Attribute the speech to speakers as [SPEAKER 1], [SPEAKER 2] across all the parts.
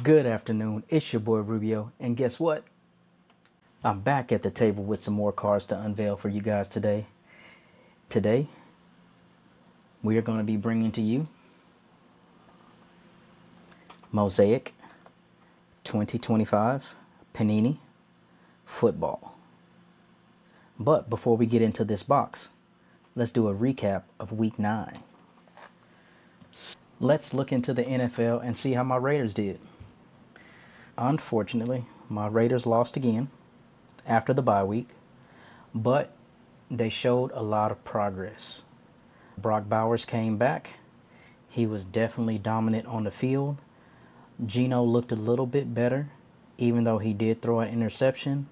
[SPEAKER 1] Good afternoon, it's your boy Rubio, and guess what? I'm back at the table with some more cards to unveil for you guys today. Today, we are going to be bringing to you Mosaic 2025 Panini Football. But before we get into this box, let's do a recap of Week 9. Let's look into the NFL and see how my Raiders did. Unfortunately, my Raiders lost again after the bye week, but they showed a lot of progress. Brock Bowers came back. He was definitely dominant on the field. Geno looked a little bit better, even though he did throw an interception.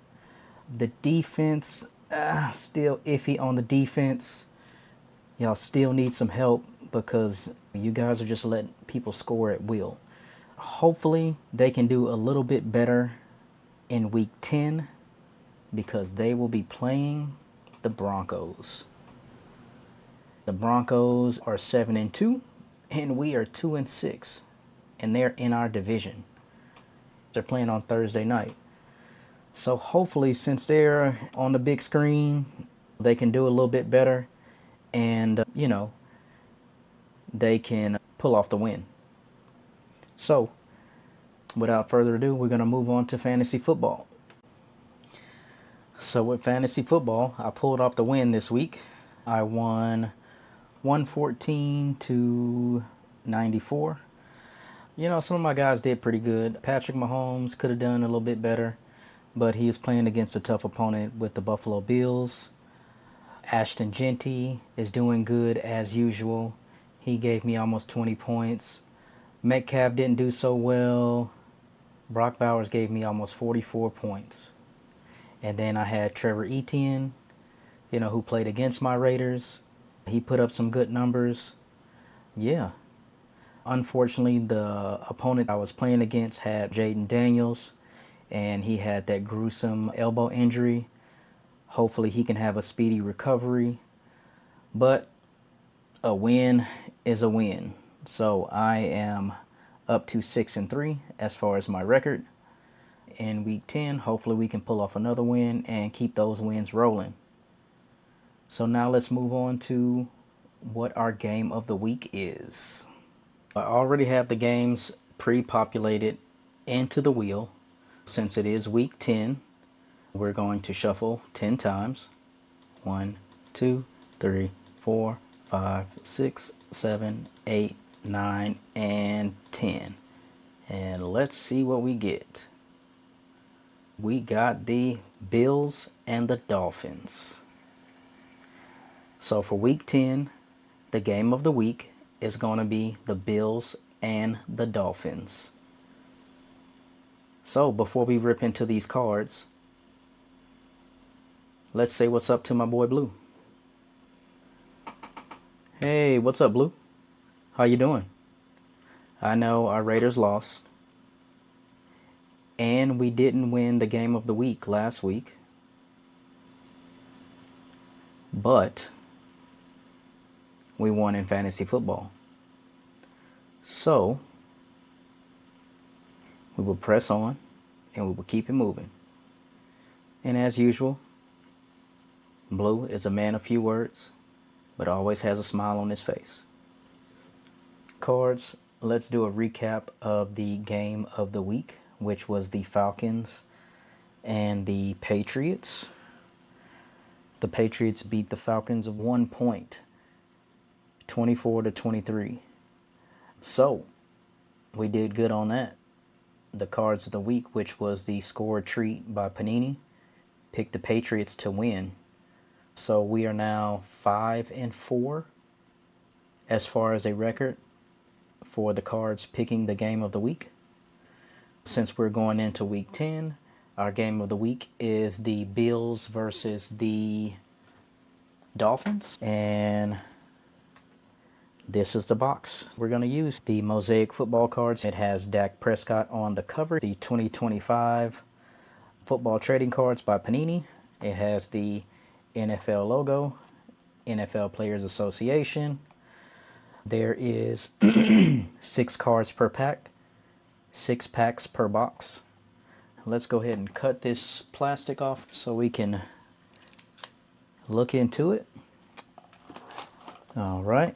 [SPEAKER 1] The defense, still iffy on the defense. Y'all still need some help because you guys are just letting people score at will. Hopefully, they can do a little bit better in Week 10 because they will be playing the Broncos. The Broncos are 7-2, and we are 2-6, and they're in our division. They're playing on Thursday night. So hopefully, since they're on the big screen, they can do a little bit better, and they can pull off the win. So, without further ado, we're going to move on to fantasy football. So with fantasy football, I pulled off the win this week. I won 114 to 94. Some of my guys did pretty good. Patrick Mahomes could have done a little bit better, but he was playing against a tough opponent with the Buffalo Bills. Ashton Genty is doing good as usual. He gave me almost 20 points. Metcalf didn't do so well. Brock Bowers gave me almost 44 points. And then I had Trevor Etienne, who played against my Raiders. He put up some good numbers. Yeah. Unfortunately, the opponent I was playing against had Jaden Daniels, and he had that gruesome elbow injury. Hopefully he can have a speedy recovery. But a win is a win. So I am up to 6-3 as far as my record. In Week 10, hopefully we can pull off another win and keep those wins rolling. So now let's move on to what our game of the week is. I already have the games pre-populated into the wheel. Since it is Week 10, we're going to shuffle 10 times. 1, 2, 3, 4, 5, 6, 7, 8, 9, and 10. And let's see what we get. We got the Bills and the Dolphins. So for Week 10, the game of the week is going to be the Bills and the Dolphins. So before we rip into these cards, let's say what's up to my boy Blue. Hey, what's up, Blue? How you doing? I know our Raiders lost. And we didn't win the game of the week last week. But we won in fantasy football. So we will press on and we will keep it moving. And as usual, Blue is a man of few words, but always has a smile on his face. Cards, let's do a recap of the game of the week, which was the Falcons and the Patriots. The Patriots beat the Falcons of 1 point, 24-23. So, we did good on that. The cards of the week, which was the score treat by Panini, picked the Patriots to win. So we are now 5-4 as far as a record for the cards picking the game of the week. Since we're going into Week 10, our game of the week is the Bills versus the Dolphins. And this is the box. We're going to use the Mosaic football cards. It has Dak Prescott on the cover. The 2025 football trading cards by Panini. It has the NFL logo, NFL Players Association. There is 6 cards per pack. 6 packs per box. Let's go ahead and cut this plastic off so we can look into it. All right.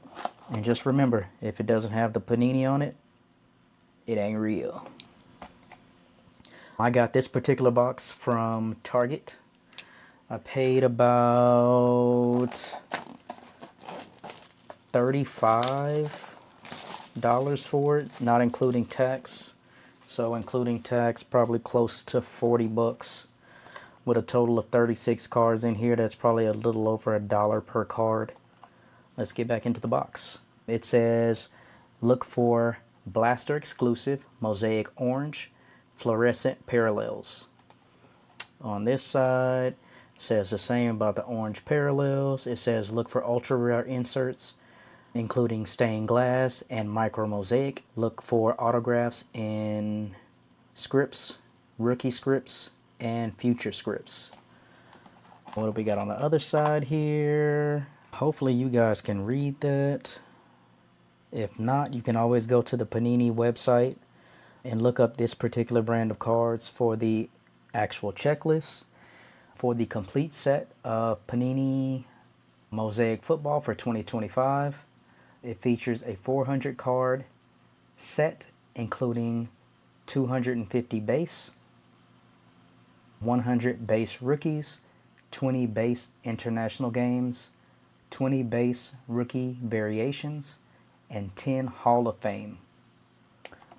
[SPEAKER 1] And just remember, if it doesn't have the Panini on it, it ain't real. I got this particular box from Target. I paid about $35 for it, not including tax. So including tax, probably close to 40 bucks. With a total of 36 cards in here, that's probably a little over $1 per card. Let's get back into the box. It says, look for Blaster exclusive Mosaic Orange fluorescent parallels. On this side, it says the same about the orange parallels. It says look for ultra rare inserts, including stained glass and micro mosaic. Look for autographs in scripts, rookie scripts, and future scripts. What do we got on the other side here? Hopefully you guys can read that. If not, you can always go to the Panini website and look up this particular brand of cards for the actual checklist. For the complete set of Panini Mosaic Football for 2025, it features a 400 card set including 250 base, 100 base rookies, 20 base international games, 20 base rookie variations, and 10 Hall of Fame.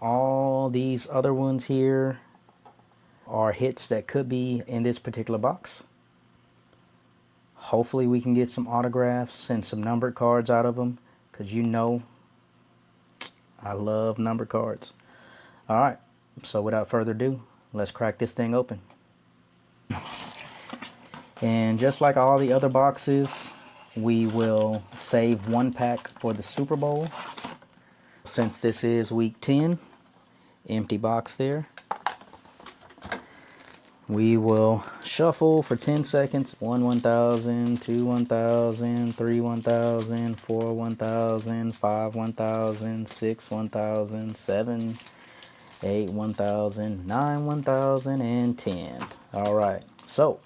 [SPEAKER 1] All these other ones here are hits that could be in this particular box. Hopefully we can get some autographs and some numbered cards out of them, because you know I love numbered cards. All right, so without further ado, let's crack this thing open. And just like all the other boxes, we will save one pack for the Super Bowl. Since this is week 10, empty box there. We will shuffle for 10 seconds. 1 1,000, 2 1,000, 3 1,000, 4 1,000, 5 1,000, 6 1,000, 7, 8 1,000, 9 1,000, and 10. All right, so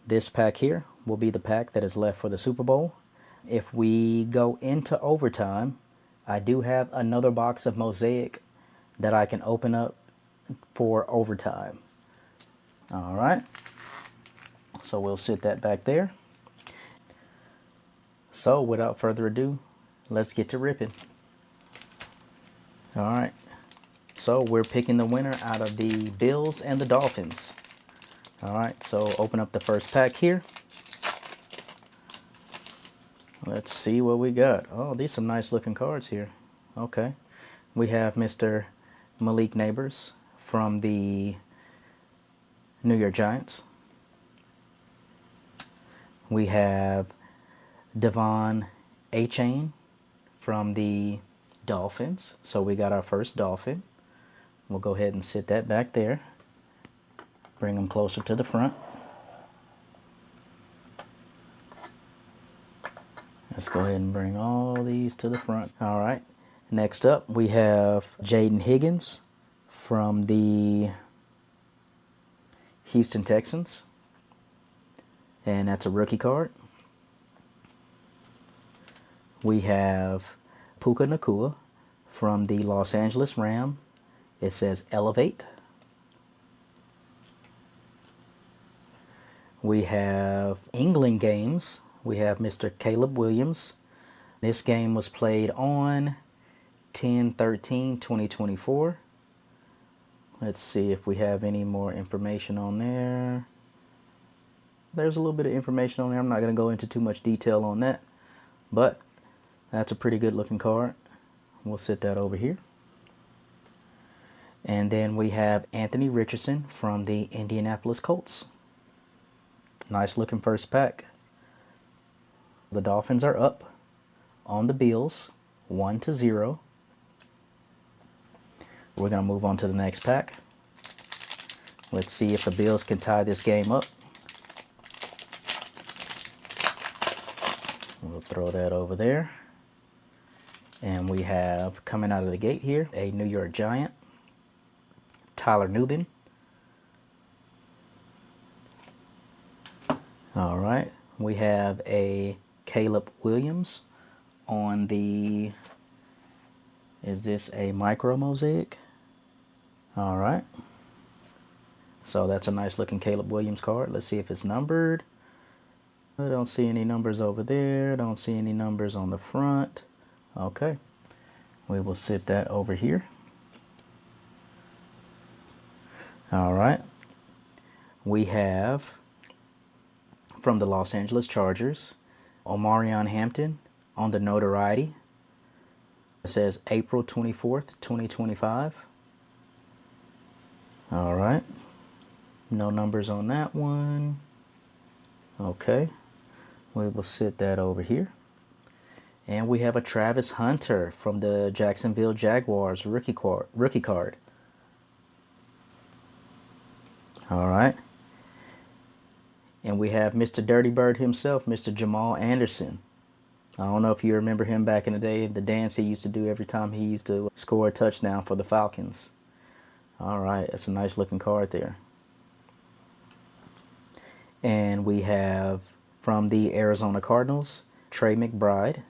[SPEAKER 1] this pack here will be the pack that is left for the Super Bowl. If we go into overtime, I do have another box of Mosaic that I can open up for overtime. All right, so we'll sit that back there. So without further ado, let's get to ripping. All right, so we're picking the winner out of the Bills and the Dolphins. All right, so open up the first pack here. Let's see what we got. Oh, these are some nice looking cards here. Okay, we have Mr. Malik Neighbors from the New York Giants. We have Devon A-Chain from the Dolphins. So we got our first Dolphin. We'll go ahead and sit that back there. Bring them closer to the front. Let's go ahead and bring all these to the front. All right. Next up, we have Jaden Higgins from the Houston Texans. And that's a rookie card. We have Puka Nacua from the Los Angeles Rams. It says Elevate. We have England games. We have Mr. Caleb Williams. This game was played on 10/13/2024. Let's see if we have any more information on there. There's a little bit of information on there. I'm not going to go into too much detail on that, but that's a pretty good looking card. We'll sit that over here. And then we have Anthony Richardson from the Indianapolis Colts. Nice looking first pack. The Dolphins are up on the Bills, 1-0. We're going to move on to the next pack. Let's see if the Bills can tie this game up. We'll throw that over there. And we have, coming out of the gate here, a New York Giant. Tyler Nubin. All right. We have a Caleb Williams on the, is this a micro mosaic? All right. So that's a nice looking Caleb Williams card. Let's see if it's numbered. I don't see any numbers over there. Don't see any numbers on the front. Okay. We will sit that over here. All right. We have from the Los Angeles Chargers, Omarion Hampton on the notoriety. It says April 24th, 2025. All right. No numbers on that one. Okay. We will sit that over here. And we have a Travis Hunter from the Jacksonville Jaguars rookie card. All right. And we have Mr. Dirty Bird himself, Mr. Jamal Anderson. I don't know if you remember him back in the day, the dance he used to do every time he used to score a touchdown for the Falcons. All right, that's a nice looking card there. And we have from the Arizona Cardinals, Trey McBride.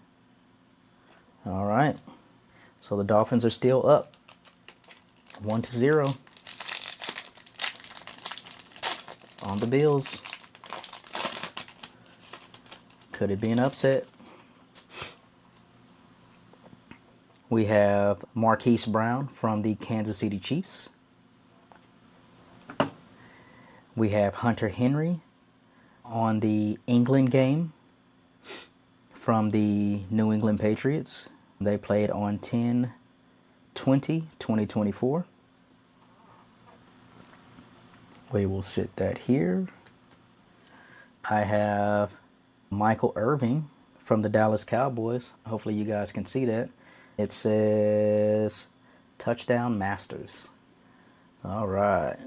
[SPEAKER 1] All right, so the Dolphins are still up 1-0 on the Bills. Could it be an upset? We have Marquise Brown from the Kansas City Chiefs. We have Hunter Henry on the England game from the New England Patriots. They played on 10/20/2024. We will sit that here. I have Michael Irving from the Dallas Cowboys. Hopefully you guys can see that. It says Touchdown Masters. All right.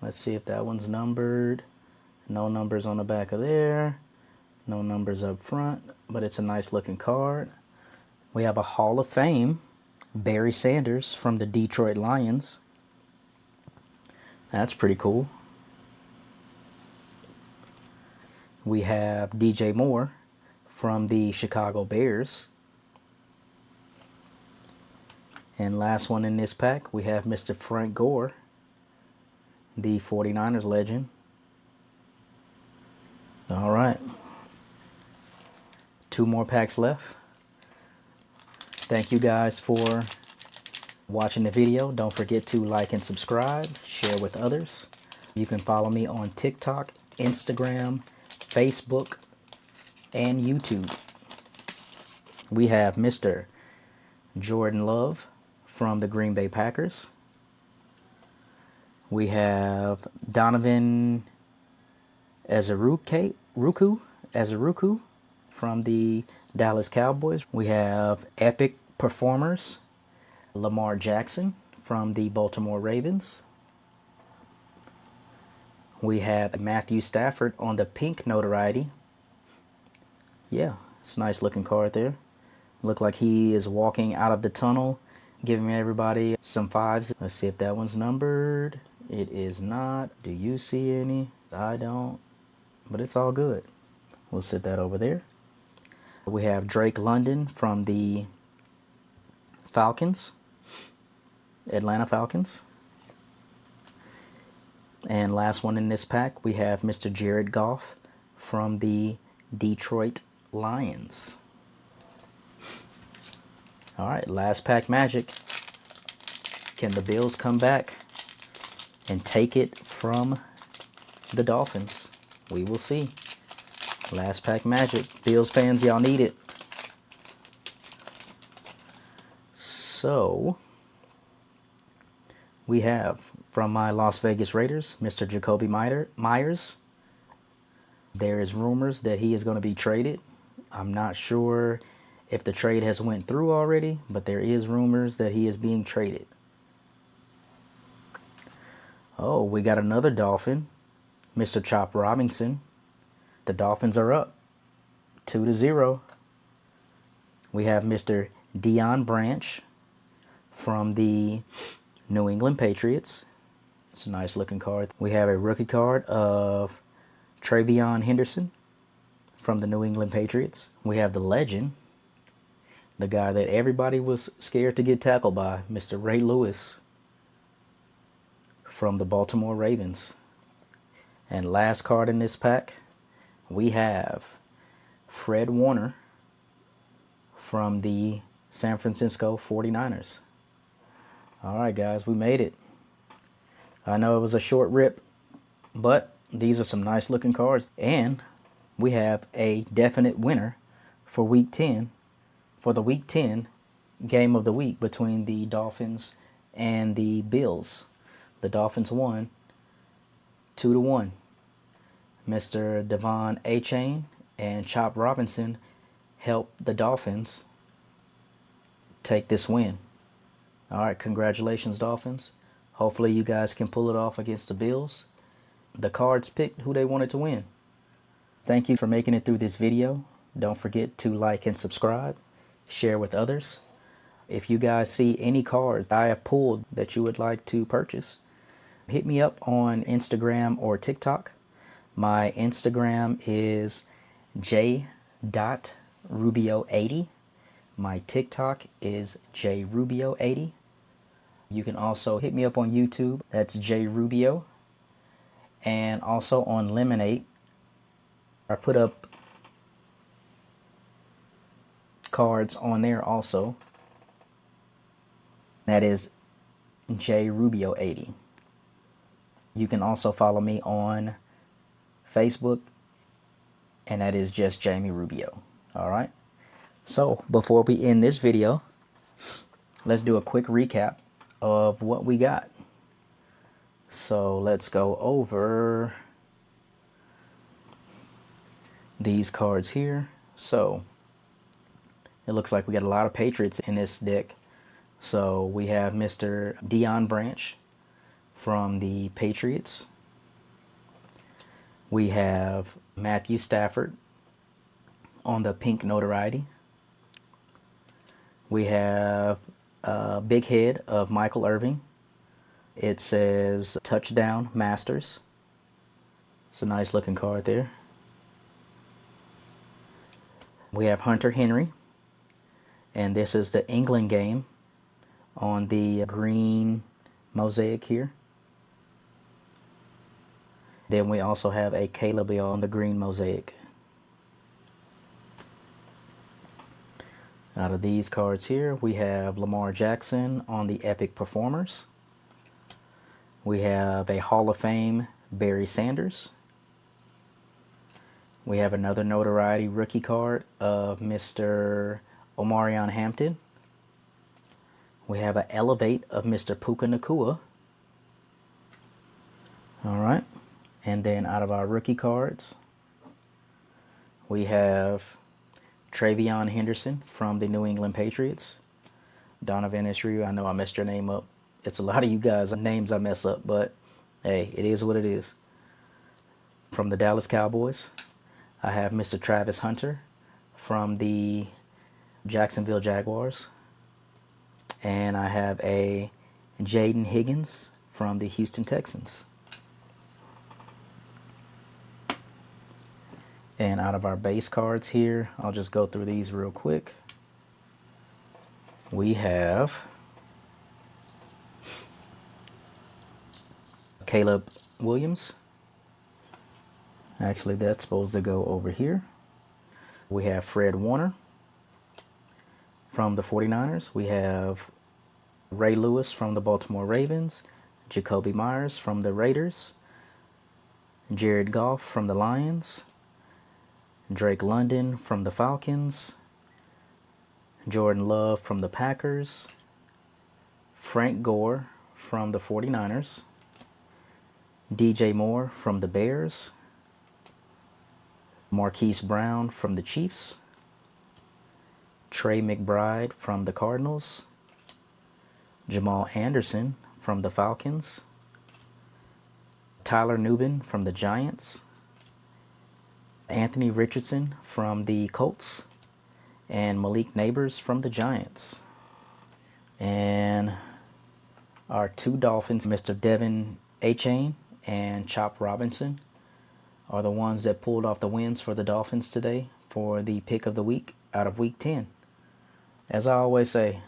[SPEAKER 1] Let's see if that one's numbered. No numbers on the back of there. No numbers up front, but it's a nice looking card. We have a Hall of Fame, Barry Sanders from the Detroit Lions. That's pretty cool. We have DJ Moore from the Chicago Bears. And last one in this pack, we have Mr. Frank Gore, the 49ers legend. All right. 2 more packs left. Thank you guys for watching the video. Don't forget to like and subscribe, share with others. You can follow me on TikTok, Instagram, Facebook, and YouTube. We have Mr. Jordan Love from the Green Bay Packers. We have Donovan Azuruku from the Dallas Cowboys. We have Epic Performers, Lamar Jackson from the Baltimore Ravens. We have Matthew Stafford on the pink notoriety. Yeah, it's a nice looking card there. Look like he is walking out of the tunnel, giving everybody some 5s. Let's see if that one's numbered. It is not. Do you see any? I don't, but it's all good. We'll sit that over there. We have Drake London from the Falcons, Atlanta Falcons. And last one in this pack, we have Mr. Jared Goff from the Detroit Lions. All right, last pack magic. Can the Bills come back and take it from the Dolphins? We will see. Last pack magic. Bills fans, y'all need it. So, we have from my Las Vegas Raiders, Mr. Jacoby Myers. There is rumors that he is going to be traded. I'm not sure if the trade has went through already, but there is rumors that he is being traded. Oh, we got another Dolphin, Mr. Chop Robinson. The Dolphins are up 2-0. We have Mr. Deion Branch from the New England Patriots. It's a nice looking card. We have a rookie card of Travion Henderson from the New England Patriots. We have the legend, the guy that everybody was scared to get tackled by, Mr. Ray Lewis from the Baltimore Ravens. And last card in this pack, we have Fred Warner from the San Francisco 49ers. All right, guys, we made it. I know it was a short rip, but these are some nice looking cards. And we have a definite winner for Week 10, for the Week 10 game of the week between the Dolphins and the Bills. The Dolphins won 2-1. Mr. Devon A-Chain and Chop Robinson helped the Dolphins take this win. All right, congratulations, Dolphins. Hopefully you guys can pull it off against the Bills. The cards picked who they wanted to win. Thank you for making it through this video. Don't forget to like and subscribe. Share with others. If you guys see any cards I have pulled that you would like to purchase, hit me up on Instagram or TikTok. My Instagram is j.rubio80. My TikTok is JRubio80. You can also hit me up on YouTube. That's JRubio. And also on Lemonade. I put up cards on there also. That is JRubio80. You can also follow me on Facebook, and that is just Jamie Rubio. All right. So before we end this video, let's do a quick recap of what we got. So let's go over these cards here. So it looks like we got a lot of Patriots in this deck. So we have Mr. Dion Branch from the Patriots. We have Matthew Stafford on the pink notoriety. We have a big head of Michael Irving. It says Touchdown Masters. It's a nice looking card there. We have Hunter Henry. And this is the England game on the green mosaic here. Then we also have a Caleb on the green mosaic. Out of these cards here, we have Lamar Jackson on the Epic Performers. We have a Hall of Fame Barry Sanders. We have another notoriety rookie card of Mr. Omarion Hampton. We have an Elevate of Mr. Puka Nacua. All right. And then out of our rookie cards, we have Travion Henderson from the New England Patriots. Donovan Israel, I know I messed your name up. It's a lot of you guys' names I mess up, but hey, it is what it is. From the Dallas Cowboys, I have Mr. Travis Hunter from the Jacksonville Jaguars. And I have a Jaden Higgins from the Houston Texans. And out of our base cards here, I'll just go through these real quick. We have Caleb Williams. Actually, that's supposed to go over here. We have Fred Warner from the 49ers. We have Ray Lewis from the Baltimore Ravens. Jacoby Myers from the Raiders. Jared Goff from the Lions. Drake London from the Falcons. Jordan Love from the Packers. Frank Gore from the 49ers. DJ Moore from the Bears. Marquise Brown from the Chiefs. Trey McBride from the Cardinals. Jamal Anderson from the Falcons. Tyler Nubin from the Giants. Anthony Richardson from the Colts. And Malik Neighbors from the Giants. And our two Dolphins, Mr. Devin A-Chain and Chop Robinson are the ones that pulled off the wins for the Dolphins today for the pick of the week out of week 10. As I always say,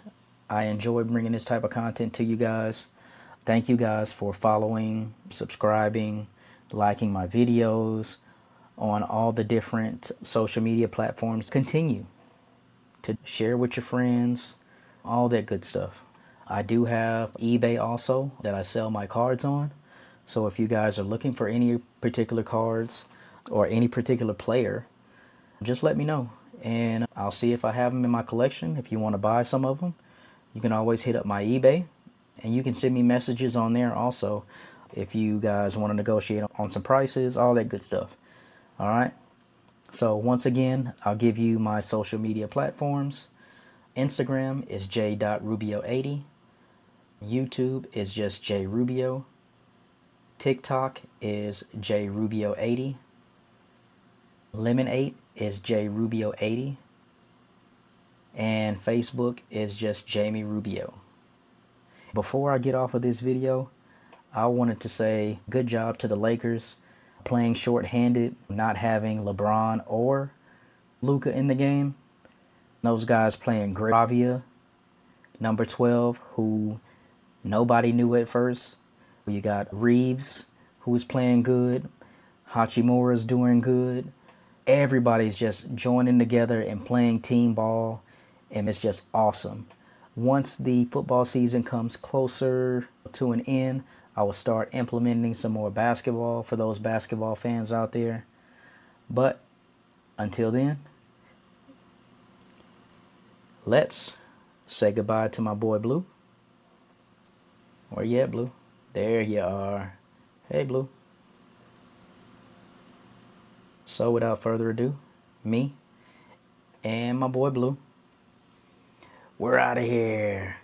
[SPEAKER 1] I enjoy bringing this type of content to you guys. Thank you guys for following, subscribing, liking my videos on all the different social media platforms. Continue to share with your friends, all that good stuff. I do have eBay also that I sell my cards on. So if you guys are looking for any particular cards or any particular player, just let me know and I'll see if I have them in my collection. If you want to buy some of them, you can always hit up my eBay and you can send me messages on there also if you guys want to negotiate on some prices, all that good stuff. All right. So once again, I'll give you my social media platforms. Instagram is j.rubio80. YouTube is just JRubio. TikTok is JRubio80. Lemon8 is JRubio80. And Facebook is just Jamie Rubio. Before I get off of this video, I wanted to say good job to the Lakers playing short-handed, not having LeBron or Luka in the game. Those guys playing great. JRubio, number 12, who nobody knew at first. You got Reeves, who's playing good. Hachimura's doing good. Everybody's just joining together and playing team ball, and it's just awesome. Once the football season comes closer to an end, I will start implementing some more basketball for those basketball fans out there. But until then, let's say goodbye to my boy Blue. Where you at, Blue? There you are. Hey, Blue. So without further ado, me and my boy Blue, we're out of here.